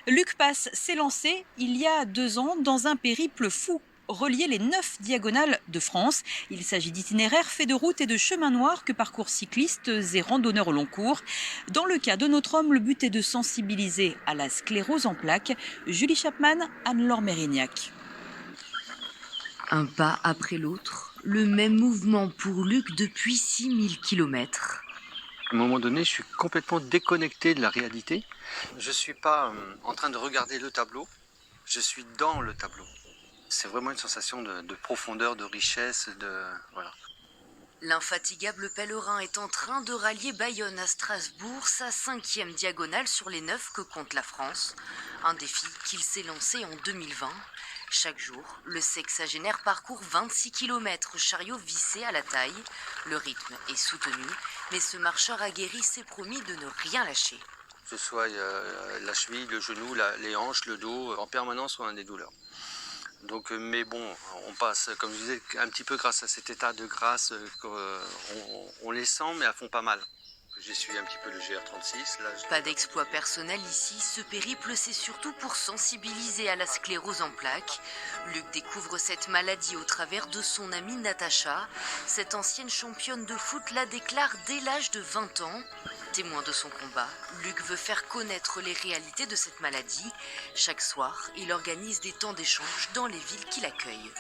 Luc Pass s'est lancé il y a 2 ans dans un périple fou. Relier les 9 diagonales de France. Il s'agit d'itinéraires faits de routes et de chemins noirs que parcourent cyclistes et randonneurs au long cours. Dans le cas de notre homme, le but est de sensibiliser à la sclérose en plaques. Julie Chapman, Anne-Laure Mérignac. Un pas après l'autre, le même mouvement pour Luc depuis 6 000 kilomètres. À un moment donné, je suis complètement déconnecté de la réalité. Je ne suis pas en train de regarder le tableau, je suis dans le tableau. C'est vraiment une sensation de profondeur, de richesse, voilà. L'infatigable pèlerin est en train de rallier Bayonne à Strasbourg, sa 5e diagonale sur les 9 que compte la France. Un défi qu'il s'est lancé en 2020. Chaque jour, le sexagénaire parcourt 26 km, chariot vissé à la taille. Le rythme est soutenu, mais ce marcheur aguerri s'est promis de ne rien lâcher. Que ce soit la cheville, le genou, les hanches, le dos, en permanence on a des douleurs. Donc, mais bon, on passe, comme je disais, un petit peu grâce à cet état de grâce, on les sent, mais elles font pas mal. J'essuie un petit peu le GR36. Pas d'exploit personnel ici, ce périple c'est surtout pour sensibiliser à la sclérose en plaques. Luc découvre cette maladie au travers de son amie Natacha. Cette ancienne championne de foot la déclare dès l'âge de 20 ans. Témoin de son combat, Luc veut faire connaître les réalités de cette maladie. Chaque soir, il organise des temps d'échange dans les villes qui l'accueillent.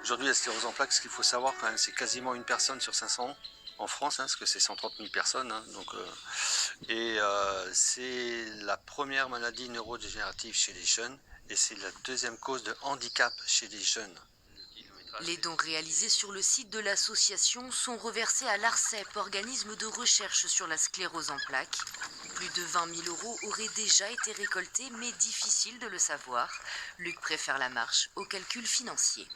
Aujourd'hui, la sclérose en plaques, ce qu'il faut savoir quand même, c'est quasiment une personne sur 500 en France, parce que c'est 130 000 personnes. C'est la première maladie neurodégénérative chez les jeunes et c'est la deuxième cause de handicap chez les jeunes. Les dons réalisés sur le site de l'association sont reversés à l'ARCEP, organisme de recherche sur la sclérose en plaques. Plus de 20 000 euros auraient déjà été récoltés, mais difficile de le savoir. Luc préfère la marche au calcul financier.